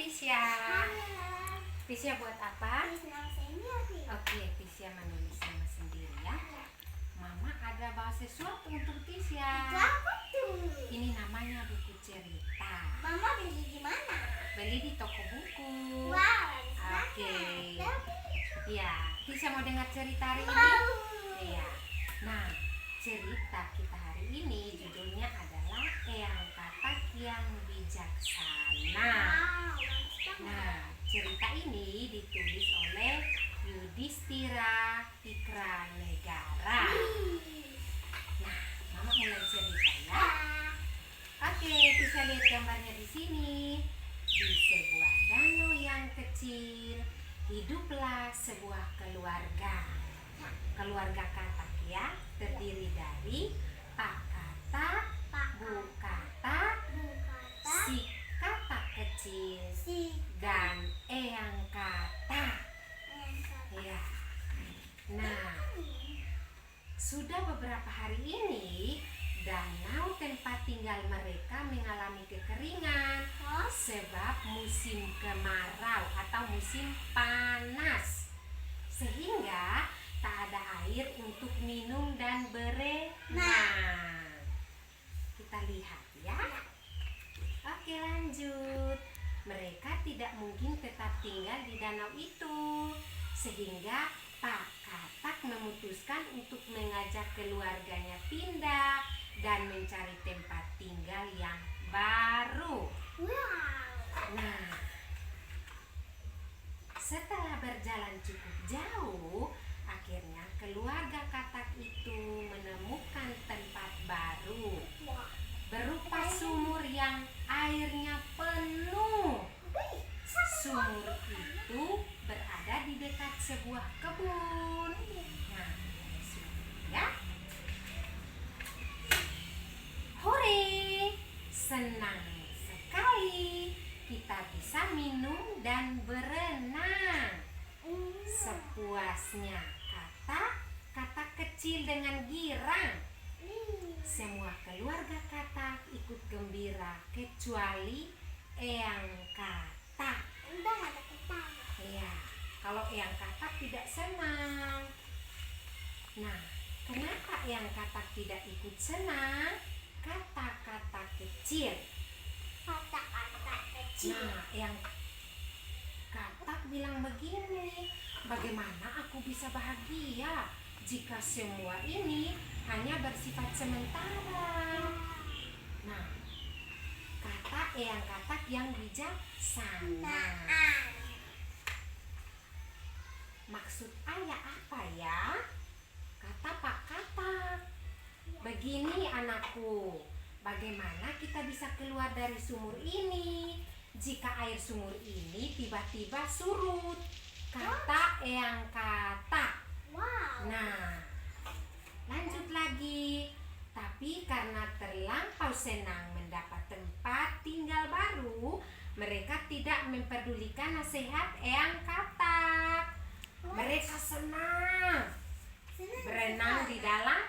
Tisya. Tisya buat apa? Oke, Tisya menulis nama sendiri ya. Mama ada bawa sesuatu untuk Tisya. Ini namanya buku cerita. Mama beli di mana? Beli di toko buku. Wow. Oke. Ya, Tisya mau dengar cerita hari ini? Wow. Iya. Nah, cerita kita hari ini judulnya adalah Eyang Katak yang Bijaksana. Nah, cerita ini ditulis oleh Yudhistira Ikranegara. Nah, Mama mulai cerita ya. Oke, bisa lihat gambarnya di sini. Di sebuah danau yang kecil, hiduplah sebuah keluarga. Keluarga katak ya, terdiri dari Pak Katak, Bu Katak, si katak kecil, dan Eyang Katak. Ya. Nah, sudah beberapa hari ini danau tempat tinggal mereka mengalami kekeringan sebab musim kemarau atau musim panas, sehingga tak ada air untuk minum dan berenang. Kita lihat ya. Oke, lanjut. Mereka tidak mungkin tetap tinggal di danau itu, sehingga Pak Katak memutuskan untuk mengajak keluarganya pindah dan mencari tempat tinggal yang baru. Nah, setelah berjalan cukup jauh, akhirnya keluarga Katak itu menemukan tempat baru berupa sumur yang airnya penuh. Sumur itu berada di dekat sebuah kebun. Nah, ya. Hore, senang sekali kita bisa minum dan berenang sepuasnya, kata Katak kecil dengan girang. Semua keluarga Katak ikut gembira kecuali Eyang Katak. Ya, kalau Eyang Katak tidak senang. Nah, kenapa Eyang Katak tidak ikut senang? Kata-kata kecil. Nah, Eyang Katak bilang begini, bagaimana aku bisa bahagia jika semua ini hanya bersifat sementara? Nah, kata Eyang Katak yang bijaksana. Maksud ayah apa ya? Kata Pak Katak, begini anakku, bagaimana kita bisa keluar dari sumur ini jika air sumur ini tiba-tiba surut? Kata Eyang Katak. Nah, lanjut lagi. Tapi karena terlampau senang mendapat tempat tinggal baru, mereka tidak mempedulikan nasihat Eyang Katak. Mereka senang berenang di dalam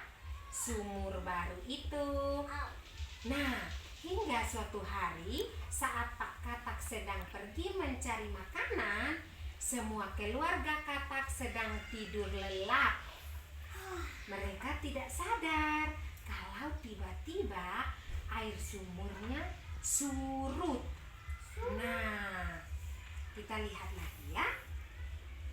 sumur baru itu. Nah, hingga suatu hari saat Pak Katak sedang pergi mencari makanan, semua keluarga Katak sedang tidur lelap. Mereka tidak sadar kalau tiba-tiba air sumurnya surut. Nah, kita lihat lagi ya.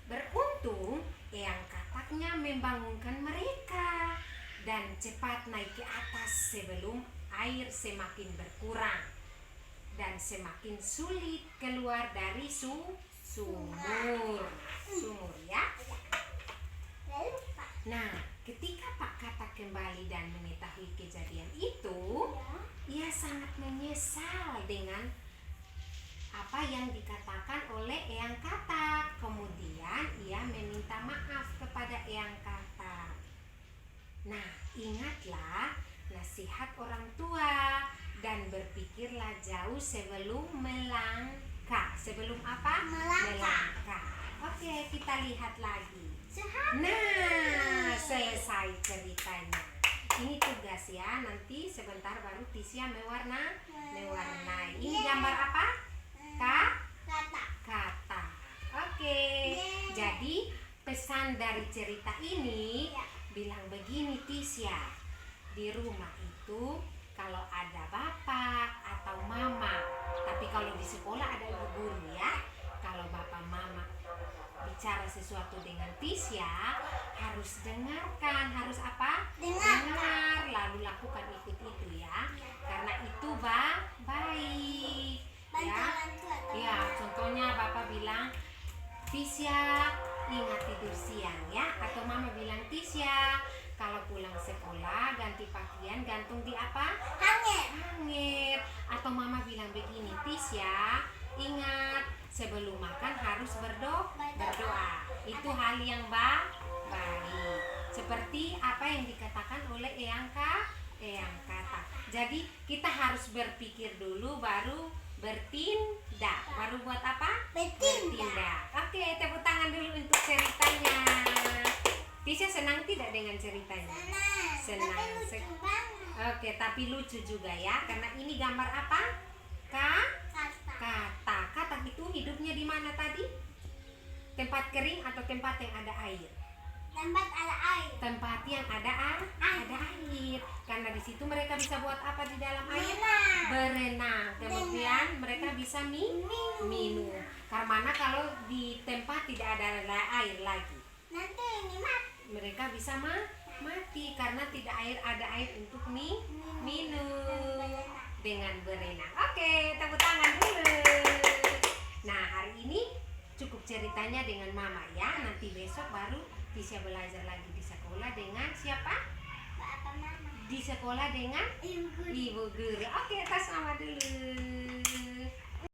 Beruntung Eyang Kataknya membangunkan mereka dan cepat naik ke atas sebelum air semakin berkurang dan semakin sulit keluar dari sumur ya. Nah, ketika Pak Katak kembali dan mengetahui kejadian itu, ia sangat menyesal dengan apa yang dikatakan oleh Eyang Katak. Kemudian ia meminta maaf kepada Eyang Katak. Nah, ingatlah nasihat orang tua dan berpikirlah jauh sebelum melangkah. Sebelum apa? Melangkah. Oke, kita lihat lagi. Nah, selesai ceritanya. Ini tugas ya, nanti sebentar baru Tisya mewarnai. Ini gambar apa? pesan dari cerita ini Ya. bilang begini Tisya, di rumah itu kalau ada bapak atau mama, tapi kalau di sekolah ada ibu guru ya. Kalau bapak mama bicara sesuatu dengan Tisya, harus dengarkan, harus apa? Dengar, lalu lakukan ikut itu ya. Karena itu baik. Ya. Ya, contohnya bapak bilang, Tisya ingat tidur siang ya. Atau mama bilang, Tisya kalau pulang sekolah ganti pakaian gantung di apa? Hangit. Atau mama bilang begini, Tisya ingat sebelum makan harus berdoa. Itu hal yang baik. Seperti apa yang dikatakan oleh Eyang Kata. Jadi kita harus berpikir dulu baru bertindak. Baru buat apa? Bertindak. Oke, tepuk tangan dulu untuk ceritanya. Tisha senang tidak dengan ceritanya? Senang. Oke, tapi lucu juga ya. Karena ini gambar apa? Kata itu hidupnya di mana tadi? Tempat kering atau tempat yang ada air? Tempat ada air. Tempat yang ada air. Karena di situ mereka bisa buat apa di dalam air? Berenang. Kemudian mereka bisa minum. Karena kalau di tempat tidak ada air lagi, Nanti ini mati. mereka bisa mati karena tidak ada air untuk minum dengan berenang. Oke, tepuk tangan dulu. Nah, hari ini cukup ceritanya dengan mama ya. Nanti besok baru bisa belajar lagi di sekolah dengan siapa? Bapak mama. Di sekolah dengan Ibu guru. ibu guru. Oke, tas mama.